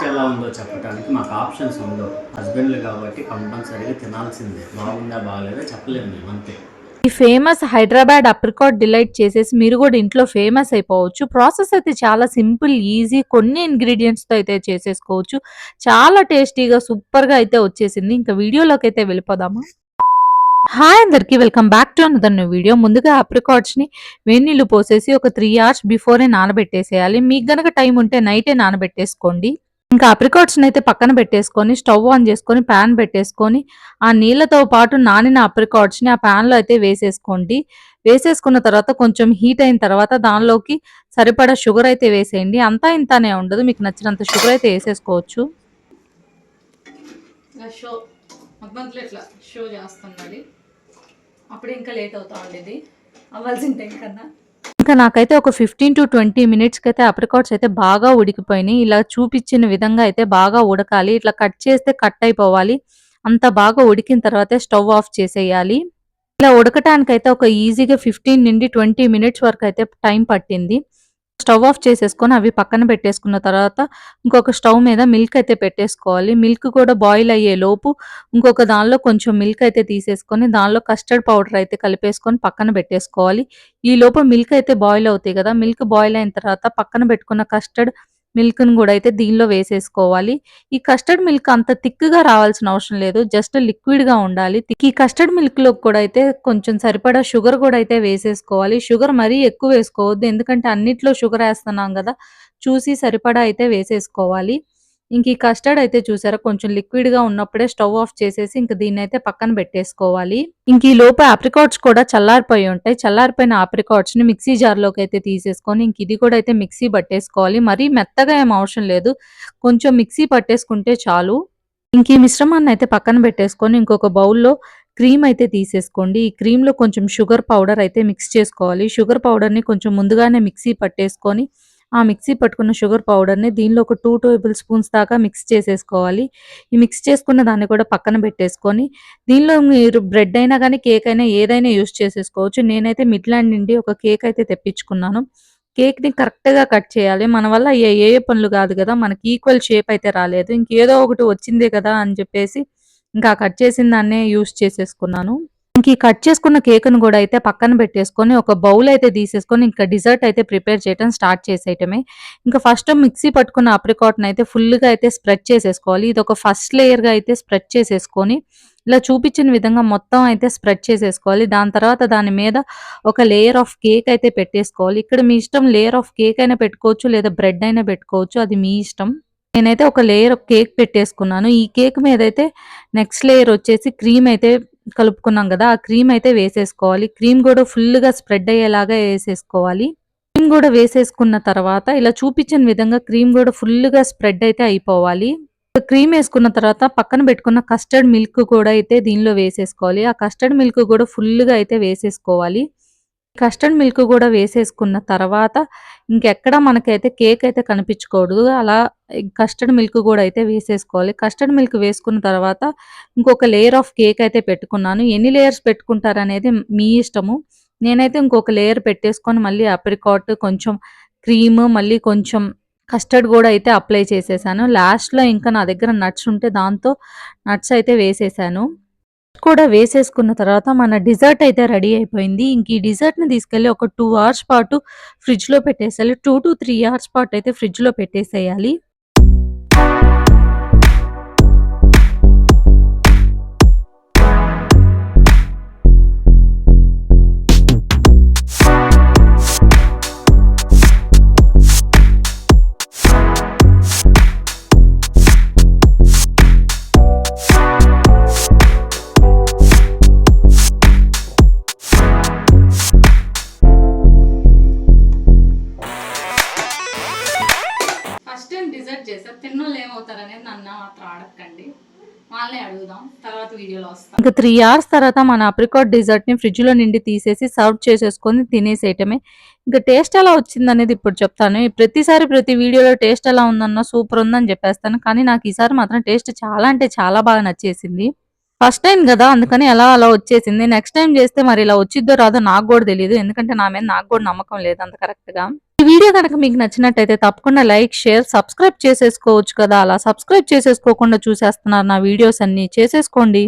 ఎలా ఉందో చెప్పడానికి మాకు ఆప్షన్స్ ఉండవు. హస్బెండ్లు కాబట్టి కంపల్సరీగా తినాల్సిందే. బాగుందా బాగలేదా చెప్పలేము మేము, అంతే. ఈ ఫేమస్ హైదరాబాద్ అప్రికాట్ డిలైట్ చేసేసి మీరు కూడా ఇంట్లో ఫేమస్ అయిపోవచ్చు. ప్రాసెస్ అయితే చాలా సింపుల్, ఈజీ. కొన్ని ఇంగ్రీడియంట్స్‌తో అయితే చేసేసుకోవచ్చు. చాలా టేస్టీగా, సూపర్‌గా అయితే వచ్చేసింది. ఇంకా వీడియోలోకి అయితే వెళ్ళిపోదామా? హాయ్ అందరికి, welcome back to another new video. ముందుగా అప్రికాట్స్‌ని వేడి నీళ్లు పోసేసి ఒక 3 అవర్స్ బిఫోరే నానబెట్టేసేయాలి. మీకు గనక టైం ఉంటే నైటే నానబెట్టేసుకోండి. ఇంకా అప్రికాట్స్‌ని అయితే పక్కన పెట్టేసుకొని, స్టవ్ ఆన్ చేసుకొని, పాన్ పెట్టేసుకొని, ఆ నీళ్ళతో పాటు నానిన అప్రికాట్స్‌ని ఆ పాన్‌లో అయితే వేసేసుకోండి. వేసేసుకున్న తర్వాత కొంచెం హీట్ అయిన తర్వాత దానిలోకి సరిపడా షుగర్ అయితే వేసేయండి. అంతా ఇంత అనే ఉండదు. మీకు నచ్చినంత షుగర్ అయితే ఏసేసుకోవచ్చు. షో మధ్యలో ఇట్లా షో చేస్తున్నది. అప్పుడు ఇంకా లేట్ అవుతా ఉండేది అవ్వాల్సిన టైం కన్నా. ఇంకా నాకైతే ఒక 15-20 మినిట్స్‌కి అయితే అప్రికాట్స్ అయితే బాగా ఉడికిపోయినాయి. ఇలా చూపించిన విధంగా అయితే బాగా ఉడకాలి. ఇట్లా కట్ చేస్తే కట్ అయిపోవాలి. అంత బాగా ఉడికిన తర్వాతే స్టవ్ ఆఫ్ చేసేయాలి. ఇలా ఉడకటానికైతే ఒక ఈజీగా 15-20 మినిట్స్ వరకు అయితే టైం పట్టింది. స్టవ్ ఆఫ్ చేసేసుకొని అవి పక్కన పెట్టేసుకున్న తర్వాత ఇంకొక స్టవ్ మీద మిల్క్ అయితే పెట్టేసుకోవాలి. మిల్క్ కూడా బాయిల్ అయ్యే లోపు ఇంకొక దానిలో కొంచెం మిల్క్ అయితే తీసేసుకొని దానిలో కస్టర్డ్ పౌడర్ అయితే కలిపేసుకొని పక్కన పెట్టేసుకోవాలి. ఈ లోపు మిల్క్ అయితే బాయిల్ అవుతాయి కదా! మిల్క్ బాయిల్ అయిన తర్వాత పక్కన పెట్టుకున్న కస్టర్డ్ మిల్క్‌ని కూడా అయితే దీనిలో వేసేసుకోవాలి. ఈ కస్టర్డ్ మిల్క్ అంత థిక్‌గా రావాల్సిన అవసరం లేదు. జస్ట్ లిక్విడ్‌గా ఉండాలి. ఈ కస్టర్డ్ మిల్క్‌లోకి కూడా అయితే కొంచెం సరిపడా షుగర్ కూడా అయితే వేసేసుకోవాలి. షుగర్ మరీ ఎక్కువ వేసుకోవద్దు. ఎందుకంటే అన్నిట్లో షుగర్ ఏస్తున్నాం గదా! చూసి సరిపడా అయితే వేసేసుకోవాలి. ఇంక ఈ కస్టర్డ్ అయితే చూసారా కొంచెం లిక్విడ్‌గా ఉన్నప్పుడే స్టవ్ ఆఫ్ చేసేసి ఇంక దీన్నైతే పక్కన పెట్టేసుకోవాలి. ఇంక ఈ లోపు అప్రికాట్స్ కూడా చల్లారిపోయి ఉంటాయి. చల్లారిపోయిన అప్రికాట్స్‌ని మిక్సీ జార్‌లోకి అయితే తీసేసుకొని ఇంక ఇది కూడా అయితే మిక్సీ పట్టేసుకోవాలి. మరీ మెత్తగా ఏం అవసరం లేదు. కొంచెం మిక్సీ పట్టేసుకుంటే చాలు. ఇంక ఈ మిశ్రమాన్ని అయితే పక్కన పెట్టేసుకొని ఇంకొక బౌల్‌లో క్రీమ్ అయితే తీసేసుకోండి. ఈ క్రీమ్‌లో కొంచెం షుగర్ పౌడర్ అయితే మిక్స్ చేసుకోవాలి. షుగర్ పౌడర్‌ని కొంచెం ముందుగానే మిక్సీ పట్టేసుకొని, ఆ మిక్సీ పట్టుకున్న షుగర్ పౌడర్‌ని దీనిలో ఒక 2 టేబుల్ స్పూన్స్ దాకా మిక్స్ చేసేసుకోవాలి. ఈ మిక్స్ చేసుకున్న దాన్ని కూడా పక్కన పెట్టేసుకొని, దీనిలో మీరు బ్రెడ్ అయినా గానీ, కేక్ అయినా ఏదైనా యూజ్ చేసేసుకోవచ్చు. నేనైతే మిడ్‌లాండ్ నుండి ఒక కేక్ అయితే తెప్పించుకున్నాను. కేక్‌ని కరెక్ట్‌గా కట్ చేయాలి. మన వల్ల అయ్యే ఏ పనులు గాదు గదా! మనకి ఈక్వల్ షేప్ అయితే రాలేదు. ఇంకేదో ఒకటి వచ్చిందే కదా! అని చెప్పేసి ఇంకా కట్ చేసిన దాన్నే యూజ్ చేసేసుకున్నాను. ఇంక ఈ కట్ చేసుకున్న కేకును గూడా అయితే పక్కన పెట్టేసుకొని, ఒక బౌల్ అయితే తీసేసుకొని, ఇంకా డిజర్ట్ అయితే ప్రిపేర్ చేయటం స్టార్ట్ చేసేయటమే. ఇంకా ఫస్ట్ మిక్సీ పట్టుకున్న అప్రికాట్‌ని అయితే ఫుల్‌గా అయితే స్ప్రెడ్ చేసేసుకోవాలి. ఇదొక ఫస్ట్ లేయర్‌గా అయితే స్ప్రెడ్ చేసేసుకొని, ఇలా చూపించిన విధంగా మొత్తం అయితే స్ప్రెడ్ చేసేసుకోవాలి. దాని తర్వాత దాని మీద ఒక లేయర్ ఆఫ్ కేక్ అయితే పెట్టేసుకోవాలి. ఇక్కడ మీ ఇష్టం లేయర్ ఆఫ్ కేక్ అయినా పెట్టుకోవచ్చు, లేదా బ్రెడ్ అయినా పెట్టుకోవచ్చు. అది మీ ఇష్టం. నేనైతే ఒక లేయర్ ఆఫ్ కేక్ పెట్టేసుకున్నాను. ఈ కేక్ మీదైతే నెక్స్ట్ లేయర్ వచ్చేసి క్రీమ్ అయితే కలుపుకున్నాం గదా! ఆ క్రీమ్ అయితే వేసేసుకోవాలి. క్రీమ్ గూడా ఫుల్‌గా స్ప్రెడ్ అయ్యేలాగా ఏసేసుకోవాలి. క్రీమ్ గూడా వేసేసుకున్న తర్వాత ఇలా చూపించిన విధంగా క్రీమ్ గూడా ఫుల్‌గా స్ప్రెడ్ అయితే అయిపోవాలి. క్రీమ్ ఏసుకున్న తర్వాత పక్కన పెట్టుకున్న కస్టర్డ్ మిల్క్ కూడా అయితే దీనిలో వేసేసుకోవాలి. ఆ కస్టర్డ్ మిల్క్ గూడా ఫుల్‌గా అయితే వేసేసుకోవాలి. కస్టర్డ్ మిల్క్ గూడా వేసేసుకున్న తర్వాత ఇంకెక్కడ మనకైతే కేక్ అయితే కనిపించకూడదు. అలా కస్టర్డ్ మిల్క్ గూడా అయితే వేసేసుకోవాలి. కస్టర్డ్ మిల్క్ వేసుకున్న తర్వాత ఇంకొక లేయర్ ఆఫ్ కేక్ అయితే పెట్టుకున్నాను. ఎన్ని లేయర్స్ పెట్టుకుంటారనేది మీ ఇష్టము. నేనైతే ఇంకొక లేయర్ పెట్టేసుకొని మళ్ళీ అప్రికాట్, కొంచెం క్రీమ్, మళ్ళీ కొంచెం కస్టర్డ్ గూడా అయితే అప్లై చేసేసాను. లాస్ట్‌లో ఇంకా నా దగ్గర నట్స్ ఉంటే దాంతో నట్స్ అయితే వేసేసాను. కూడా వేసేసుకున్న తర్వాత మన డిజర్ట్ అయితే రెడీ అయిపోయింది. ఇంక ఈ డిజర్ట్‌ని తీసుకెళ్ళి ఒక 2 అవర్స్ పాటు ఫ్రిడ్జ్‌లో పెట్టేసేయాలి. 2-3 అవర్స్ పాటు అయితే ఫ్రిడ్జ్‌లో పెట్టేసేయాలి. ఫస్ట్ టైం డిజర్ట్ చేసా. తిన్నోళ్ళు ఏమవుతారనేది నన్ను మాత్రం అడగకండి. వాళ్ళనే అడుగుదాం. తర్వాత వీడియోలో వస్తాం. ఇంకా 3 అవర్స్ తర్వాత మన అప్రికాట్ డిజర్ట్‌ని ఫ్రిడ్జ్‌లో నుండి తీసేసి సర్వ్ చేసేసుకొని తినేసేయటమే. ఇంకా టేస్ట్ ఎలా వచ్చిందనేది ఇప్పుడు చెప్తాను. ప్రతిసారి ప్రతి వీడియోలో టేస్ట్ ఎలా ఉందన్నా సూపర్ ఉందని చెప్పేస్తాను. కానీ నాకు ఈసారి మాత్రం టేస్ట్ చాలా అంటే చాలా బాగా నచ్చేసింది. ఫస్ట్ టైమ్ గదా! అందుకని అలా వచ్చేసింది. నెక్స్ట్ టైమ్ చేస్తే మరి ఇలా వచ్చిద్దో రాదో నాకు గూడా తెలీదు. ఎందుకంటే నా మీద నాకు గూడా నమ్మకం లేదు అంత కరెక్ట్‌గా. ఈ వీడియో కనుక మీకు నచ్చినట్టయితే తప్పకుండా లైక్, షేర్, సబ్స్క్రైబ్ చేసేసుకోవచ్చు కదా. అలా సబ్స్క్రైబ్ చేసేసుకోకుండా చూసేస్తున్నారు నా వీడియోస్ అన్ని, చేసేసుకోండి.